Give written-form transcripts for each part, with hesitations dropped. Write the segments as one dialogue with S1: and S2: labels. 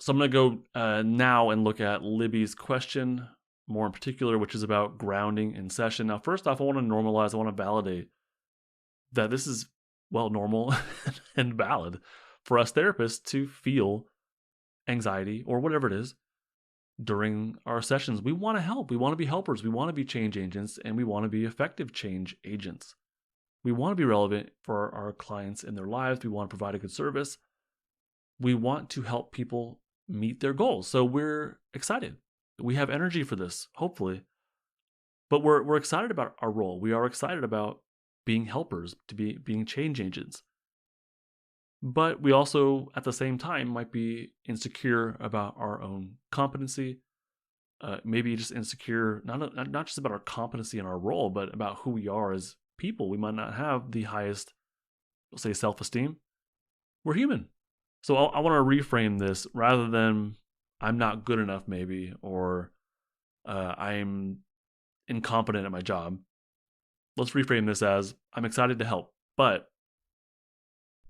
S1: So I'm going to go now and look at Libby's question more in particular, which is about grounding in session. Now, first off, I want to normalize, I want to validate that this is, well, normal and valid for us therapists to feel anxiety or whatever it is during our sessions. We want to help. We want to be helpers. We want to be change agents, and we want to be effective change agents. We want to be relevant for our clients in their lives. We want to provide a good service. We want to help people meet their goals. So we're excited. We have energy for this, hopefully. But we're excited about our role. We are excited about being helpers, being change agents. But we also, at the same time, might be insecure about our own competency. Maybe just insecure, not just about our competency and our role, but about who we are as people. We might not have the highest, we'll say, self-esteem. We're human. So I want to reframe this rather than I'm not good enough, maybe, or I'm incompetent at my job. Let's reframe this as I'm excited to help, but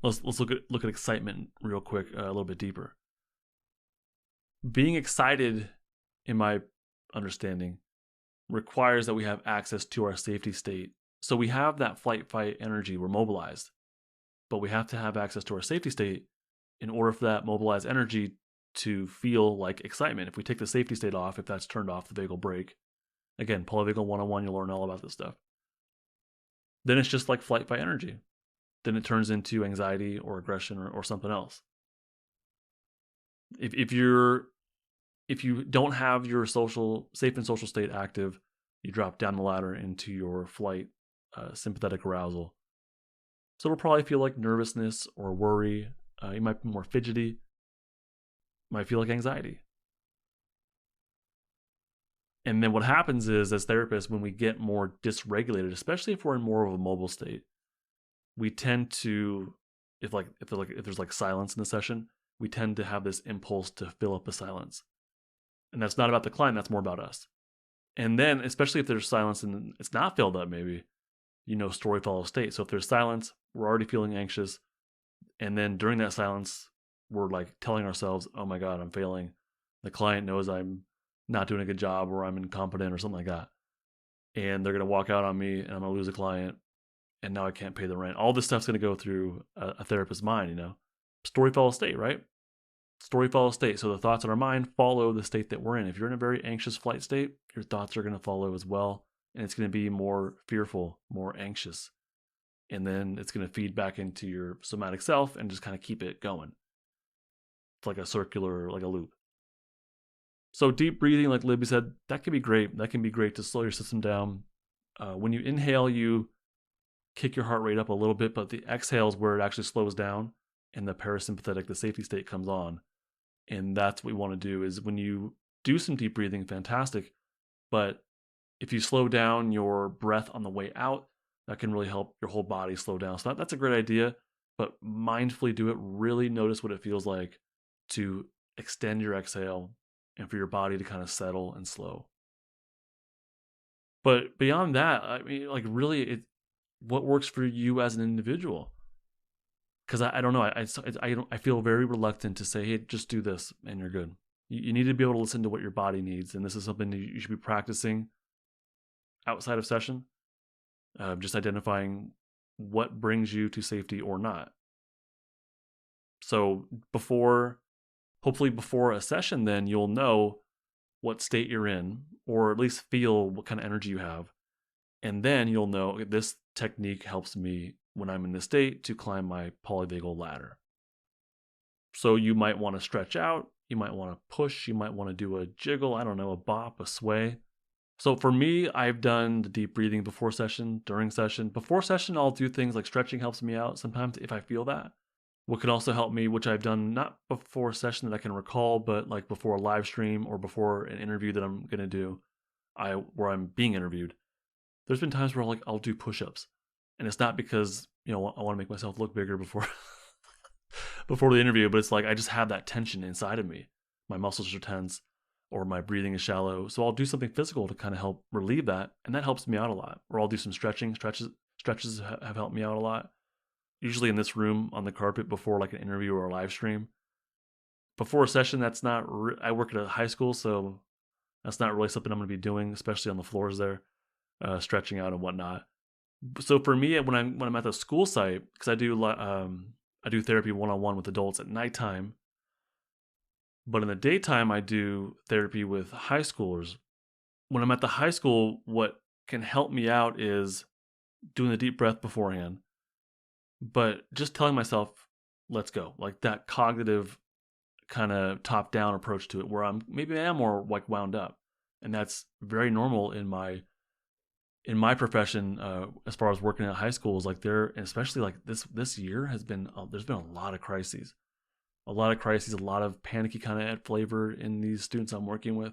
S1: let's look at excitement real quick, a little bit deeper. Being excited, in my understanding, requires that we have access to our safety state. So we have that flight, fight energy. We're mobilized, but we have to have access to our safety state in order for that mobilized energy to feel like excitement. If we take the safety state off, if that's turned off, the vagal brake, again, polyvagal 101, you'll learn all about this stuff. Then it's just like flight, fight energy. Then it turns into anxiety or aggression or something else. If you don't have your safe and social state active, you drop down the ladder into your flight, sympathetic arousal. So it'll probably feel like nervousness or worry. You might be more fidgety. Might feel like anxiety. And then what happens is, as therapists, when we get more dysregulated, especially if we're in more of a mobile state, we tend to, if there's like silence in the session, we tend to have this impulse to fill up the silence. And that's not about the client, that's more about us. And then, especially if there's silence and it's not filled up, maybe, story follows state. So if there's silence, we're already feeling anxious. And then during that silence, we're like telling ourselves, oh my God, I'm failing. The client knows I'm not doing a good job, or I'm incompetent or something like that. And they're going to walk out on me and I'm going to lose a client. And now I can't pay the rent. All this stuff's going to go through a therapist's mind, Story follows state, right? Story follows state. So the thoughts in our mind follow the state that we're in. If you're in a very anxious flight state, your thoughts are going to follow as well. And it's going to be more fearful, more anxious. And then it's going to feed back into your somatic self and just kind of keep it going. It's like a circular, like a loop. So deep breathing, like Libby said, that can be great. That can be great to slow your system down. When you inhale, you kick your heart rate up a little bit, but the exhale is where it actually slows down and the parasympathetic, the safety state, comes on. And that's what we want to do. Is when you do some deep breathing, fantastic. But if you slow down your breath on the way out, that can really help your whole body slow down. So that's a great idea, but mindfully do it. Really notice what it feels like to extend your exhale and for your body to kind of settle and slow. But beyond that, I mean, like, really, what works for you as an individual? Because I don't know, I feel very reluctant to say, hey, just do this and you're good. You need to be able to listen to what your body needs, and this is something that you should be practicing outside of session. Just identifying what brings you to safety or not. So hopefully before a session, then you'll know what state you're in, or at least feel what kind of energy you have. And then you'll know this technique helps me when I'm in this state to climb my polyvagal ladder. So you might want to stretch out, you might want to push, you might want to do a jiggle, I don't know, a bop, a sway. So for me, I've done the deep breathing before session, during session. Before session, I'll do things like stretching helps me out sometimes if I feel that. What can also help me, which I've done not before session that I can recall, but like before a live stream or before an interview that I'm going to do, where I'm being interviewed. There's been times where I'll do push-ups. And it's not because, I want to make myself look bigger before before the interview, but it's like I just have that tension inside of me. My muscles are tense or my breathing is shallow. So I'll do something physical to kind of help relieve that. And that helps me out a lot. Or I'll do some stretching. Stretches have helped me out a lot. Usually in this room on the carpet before like an interview or a live stream, before a session, that's not. I work at a high school, so that's not really something I'm going to be doing, especially on the floors there, stretching out and whatnot. So for me, when I'm at the school site, because I do therapy one on one with adults at nighttime, but in the daytime I do therapy with high schoolers. When I'm at the high school, what can help me out is doing the deep breath beforehand, but just telling myself, "Let's go," like that cognitive kind of top down approach to it, where maybe I am more like wound up, and that's very normal in my profession, as far as working at high schools. Like there, especially like this year has been there's been a lot of crises, a lot of crises, a lot of panicky kind of flavor in these students I'm working with,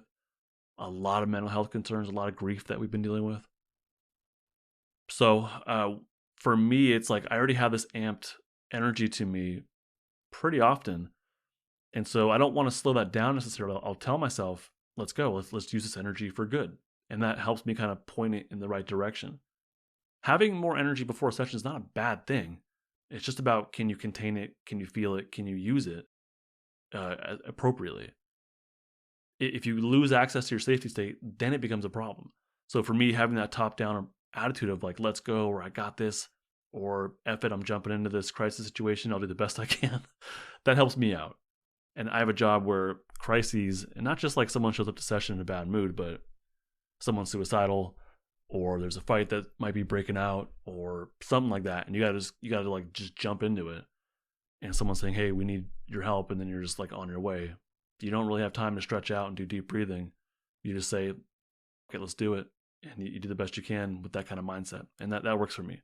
S1: a lot of mental health concerns, a lot of grief that we've been dealing with. So for me, it's like I already have this amped energy to me pretty often, and so I don't want to slow that down necessarily. I'll tell myself, "Let's go. Let's use this energy for good," and that helps me kind of point it in the right direction. Having more energy before a session is not a bad thing. It's just about, can you contain it? Can you feel it? Can you use it appropriately? If you lose access to your safety state, then it becomes a problem. So for me, having that top down attitude of like, let's go, or I got this, or F it, I'm jumping into this crisis situation, I'll do the best I can, that helps me out. And I have a job where crises, and not just like someone shows up to session in a bad mood, but someone's suicidal, or there's a fight that might be breaking out, or something like that, and you gotta like just jump into it. And someone's saying, "Hey, we need your help," and then you're just like on your way. You don't really have time to stretch out and do deep breathing. You just say, "Okay, let's do it," and you do the best you can with that kind of mindset, and that works for me.